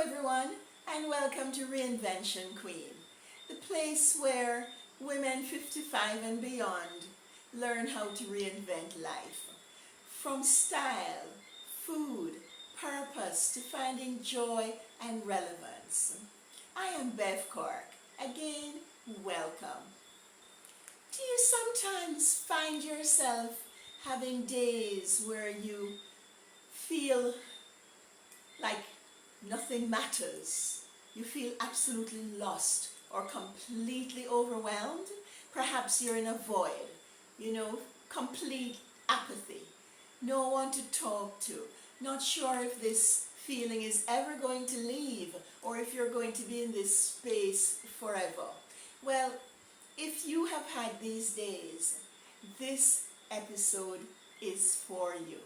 everyone, and welcome to Reinvention Queen, the place where women 55 and beyond learn how to reinvent life. From style, food, purpose to finding joy and relevance. I am Bev Cork. Again, welcome. Do you sometimes find yourself having days where you feel like nothing matters? You feel absolutely lost or completely overwhelmed? Perhaps you're in a void, complete apathy. No one to talk to. Not sure if this feeling is ever going to leave or if you're going to be in this space forever. Well, if you have had these days, this episode is for you.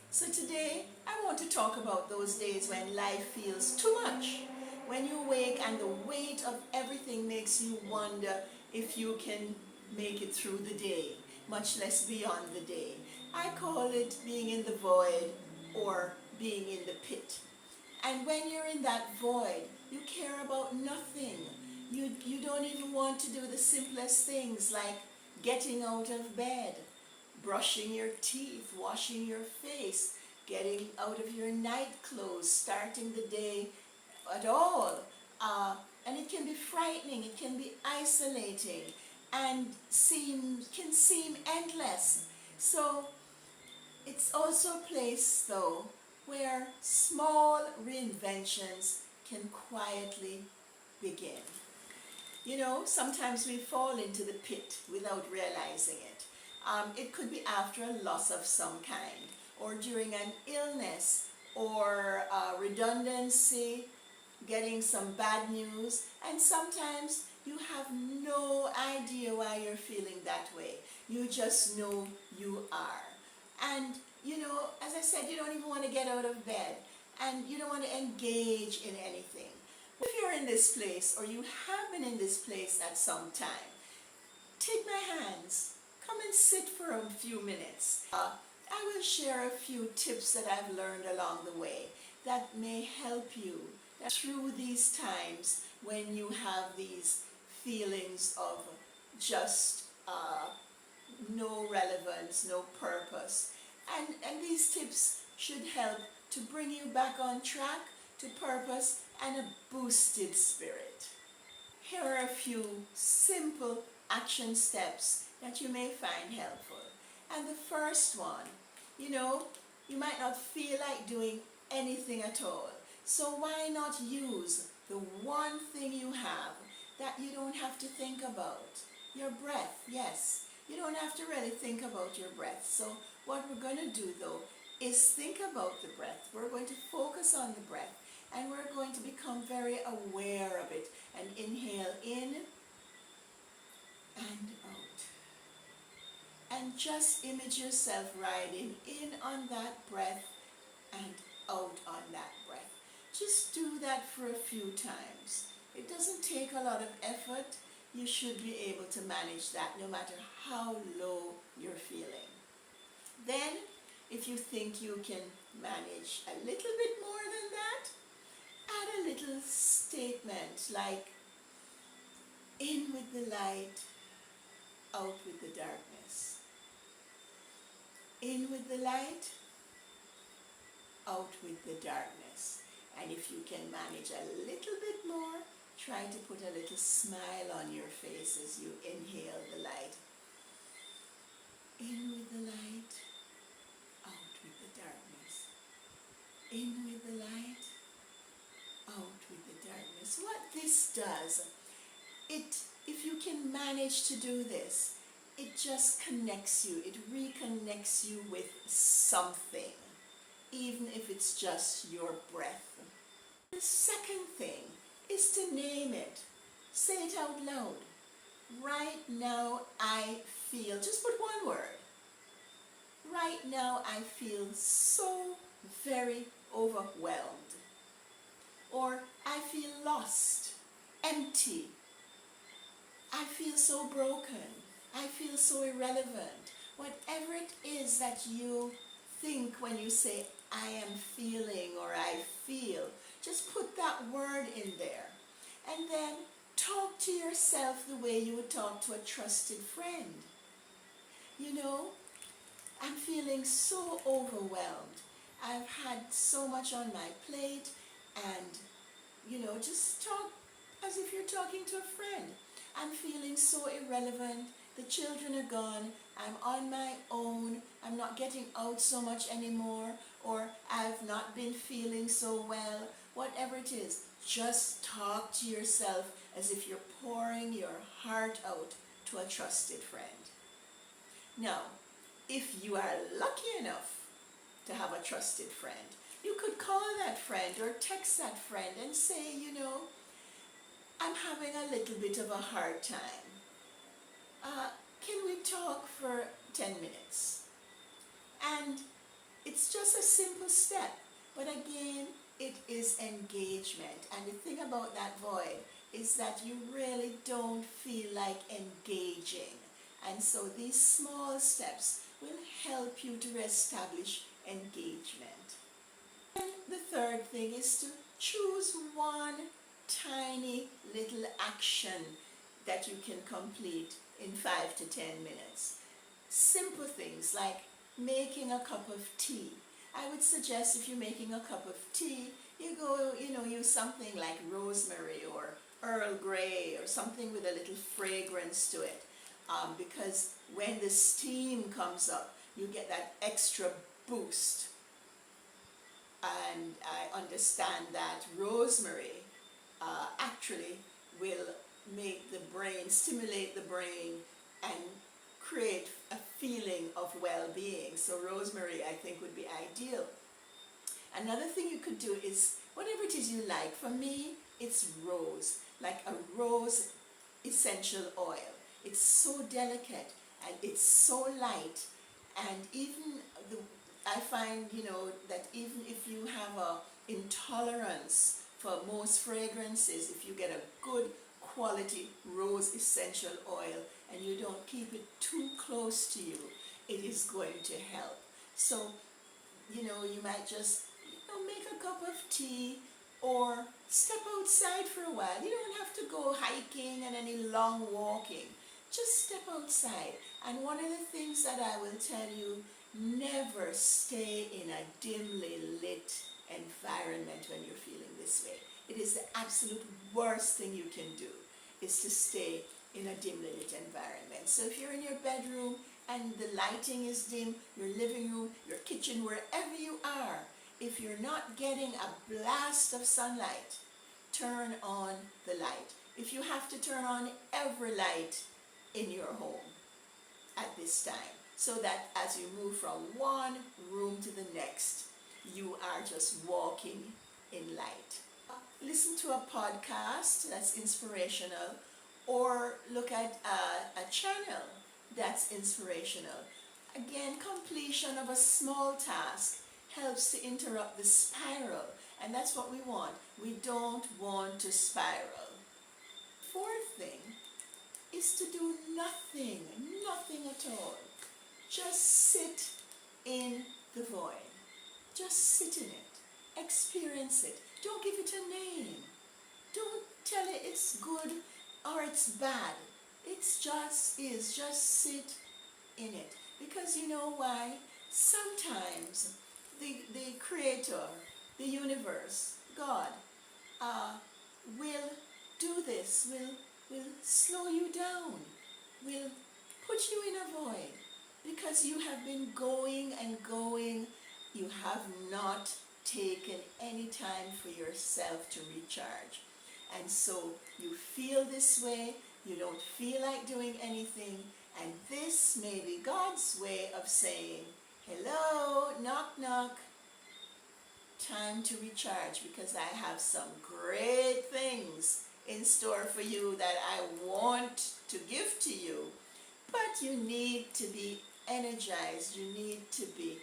So today, I want to talk about those days when life feels too much. When you wake and the weight of everything makes you wonder if you can make it through the day, much less beyond the day. I call it being in the void or being in the pit. And when you're in that void, you care about nothing. You don't even want to do the simplest things like getting out of bed, brushing your teeth, washing your face, getting out of your night clothes, starting the day at all. And it can be frightening, it can be isolating, and can seem endless. So it's also a place, though, where small reinventions can quietly begin. Sometimes we fall into the pit without realizing it. It could be after a loss of some kind, or during an illness, or redundancy, getting some bad news, and sometimes you have no idea why you're feeling that way. You just know you are. And, as I said, you don't even want to get out of bed, and you don't want to engage in anything. If you're in this place, or you have been in this place at some time, take my hands. Come and sit for a few minutes. I will share a few tips that I've learned along the way that may help you through these times when you have these feelings of just no relevance, no purpose. And these tips should help to bring you back on track, to purpose, and a boosted spirit. Here are a few simple action steps that you may find helpful. And the first one, you might not feel like doing anything at all. So why not use the one thing you have that you don't have to think about? Your breath, yes. You don't have to really think about your breath. So what we're going to do, though, is think about the breath. We're going to focus on the breath, and we're going to become very aware of it. And inhale in and out. And just image yourself riding in on that breath and out on that breath. Just do that for a few times. It doesn't take a lot of effort. You should be able to manage that no matter how low you're feeling. Then, if you think you can manage a little bit more than that, add a little statement like, in with the light, out with the darkness. In with the light, out with the darkness. And if you can manage a little bit more, try to put a little smile on your face as you inhale the light. In with the light, out with the darkness. In with the light, out with the darkness. What this does, if you can manage to do this, it just connects you, it reconnects you with something, even if it's just your breath. The second thing is to name it. Say it out loud. Right now I feel, just put one word. Right now I feel so very overwhelmed. Or I feel lost, empty. I feel so broken. I feel so irrelevant. Whatever it is that you think when you say I am feeling or I feel, Just put that word in there. And then talk to yourself the way you would talk to a trusted friend. You know, I'm feeling so overwhelmed. I've had so much on my plate, and, just talk as if you're talking to a friend. I'm feeling so irrelevant. The children are gone. I'm on my own. I'm not getting out so much anymore, or I've not been feeling so well. Whatever it is, just talk to yourself as if you're pouring your heart out to a trusted friend. Now, if you are lucky enough to have a trusted friend, you could call that friend or text that friend and say, I'm having a little bit of a hard time. Can we talk for 10 minutes? And it's just a simple step, but again, it is engagement. And the thing about that void is that you really don't feel like engaging. And so these small steps will help you to reestablish engagement. And the third thing is to choose one tiny little action that you can complete in 5 to 10 minutes. Simple things like making a cup of tea. I would suggest if you're making a cup of tea, use something like rosemary or Earl Grey or something with a little fragrance to it. Because when the steam comes up, you get that extra boost. And I understand that rosemary actually will stimulate the brain and create a feeling of well-being. So rosemary, I think, would be ideal. Another thing you could do is whatever it is you like. For me, it's rose, like a rose essential oil. It's so delicate and it's so light, and I find that even if you have a intolerance for most fragrances, if you get a good quality rose essential oil and you don't keep it too close to you, it is going to help. So you might just make a cup of tea or step outside for a while. You don't have to go hiking and any long walking. Just step outside. And one of the things that I will tell you, never stay in a dimly lit environment when you're feeling this way. It is the absolute worst thing you can do, is to stay in a dimly lit environment. So if you're in your bedroom and the lighting is dim, your living room, your kitchen, wherever you are, if you're not getting a blast of sunlight, turn on the light. If you have to turn on every light in your home at this time, so that as you move from one room to the next, you are just walking in light. Listen to a podcast that's inspirational, or look at a channel that's inspirational. Again, completion of a small task helps to interrupt the spiral, and that's what we want. We don't want to spiral. Fourth thing is to do nothing at all. Just sit in the void. Just sit in it. Experience it. Don't give it a name. Don't tell it it's good or it's bad. It's just is. Just sit in it. Because you know why? Sometimes the Creator, the universe, God, will do this, will slow you down, will put you in a void, because you have been going and going. You have not taken any time for yourself to recharge. And so you feel this way, you don't feel like doing anything, and this may be God's way of saying, hello, knock knock, time to recharge, because I have some great things in store for you that I want to give to you. But you need to be energized, you need to be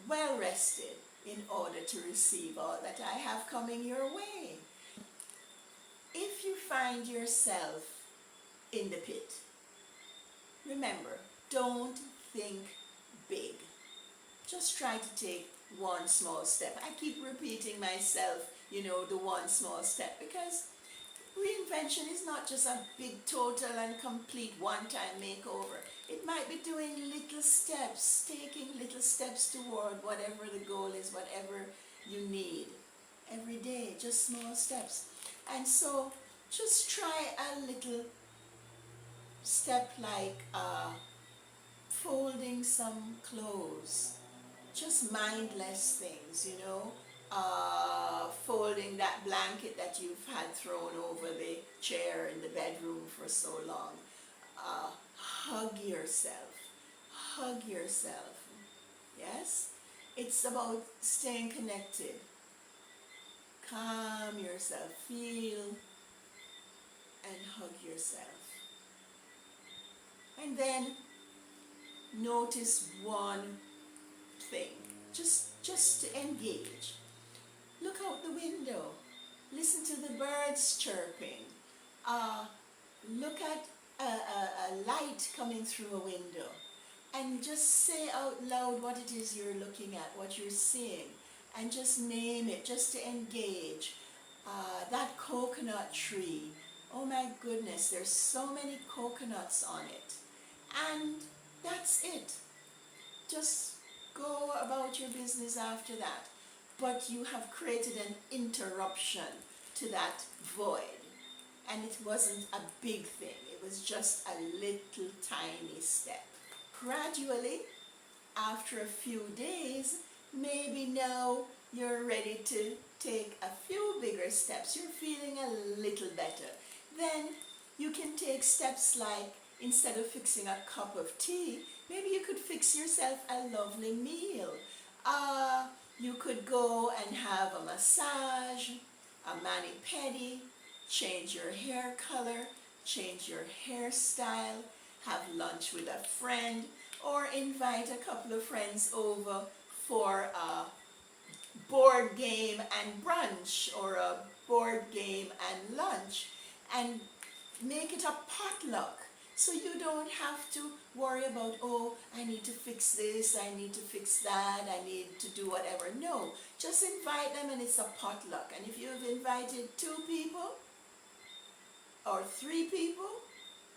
well rested in order to receive all that I have coming your way. If you find yourself in the pit, remember, don't think big. Just try to take one small step. I keep repeating myself, the one small step, because reinvention is not just a big total and complete one-time makeover. It might be doing little steps, taking little steps toward whatever the goal is, whatever you need. Every day, just small steps. And so just try a little step like folding some clothes. Just mindless things, folding that blanket that you've had thrown over the chair in the bedroom for so long. Hug yourself. Hug yourself. Yes? It's about staying connected. Calm yourself. Feel and hug yourself. And then notice one thing. Just to engage. Look out the window. Listen to the birds chirping. Look at a light coming through a window. And just say out loud what it is you're looking at, what you're seeing. And just name it, just to engage. That coconut tree. Oh my goodness, there's so many coconuts on it. And that's it. Just go about your business after that. But you have created an interruption to that void. And it wasn't a big thing. It was just a little tiny step. Gradually, after a few days, maybe now you're ready to take a few bigger steps. You're feeling a little better. Then you can take steps like, instead of fixing a cup of tea, maybe you could fix yourself a lovely meal. You could go and have a massage, a mani-pedi, change your hair color, change your hairstyle, have lunch with a friend, or invite a couple of friends over for a board game and brunch, or a board game and lunch, and make it a potluck. So you don't have to worry about, oh, I need to fix this, I need to fix that, I need to do whatever. No, just invite them and it's a potluck. And if you've invited 2 people or 3 people,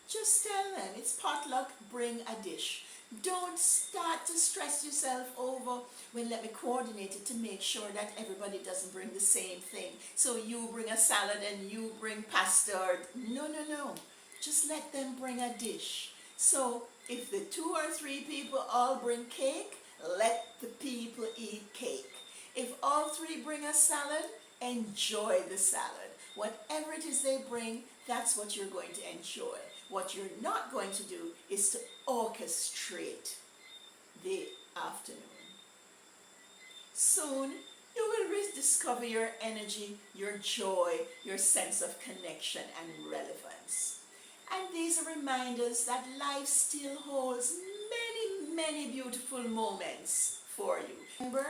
just tell them it's potluck, bring a dish. Don't start to stress yourself over, well, let me coordinate it to make sure that everybody doesn't bring the same thing. So you bring a salad and you bring pasta. Or, no. Just let them bring a dish. So if the 2 or 3 people all bring cake, let the people eat cake. If all 3 bring a salad, enjoy the salad. Whatever it is they bring, that's what you're going to enjoy. What you're not going to do is to orchestrate the afternoon. Soon, you will rediscover your energy, your joy, your sense of connection and relevance. And these are reminders that life still holds many beautiful moments for you. Remember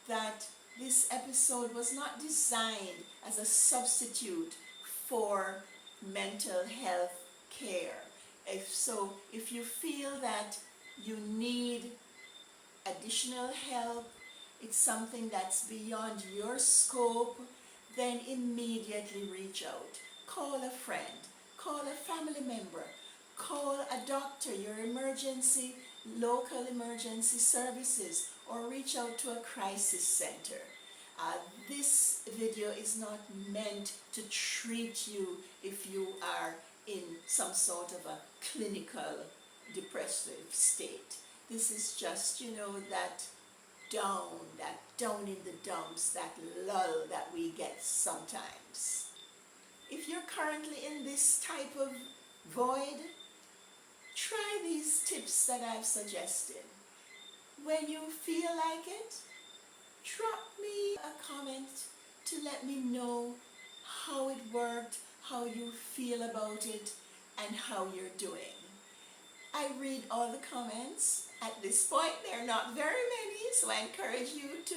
that this episode was not designed as a substitute for mental health care. If you feel that you need additional help, it's something that's beyond your scope, then immediately reach out. Call a friend. Call a family member, call a doctor, your local emergency services, or reach out to a crisis center. This video is not meant to treat you if you are in some sort of a clinical depressive state. This is just, that down in the dumps, that lull that we get sometimes. If you're currently in this type of void, try these tips that I've suggested. When you feel like it, drop me a comment to let me know how it worked, how you feel about it, and how you're doing. I read all the comments. At this point, there are not very many, so I encourage you to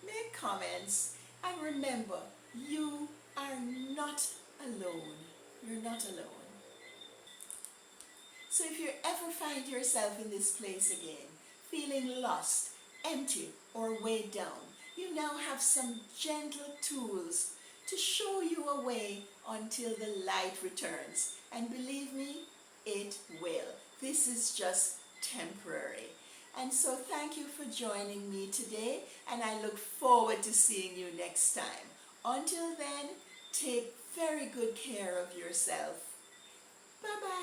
make comments. And remember, you are not alone. You're not alone. So if you ever find yourself in this place again, feeling lost, empty, or weighed down, you now have some gentle tools to show you a way until the light returns. And believe me, it will. This is just temporary. And so thank you for joining me today, and I look forward to seeing you next time. Until then, take very good care of yourself. Bye-bye.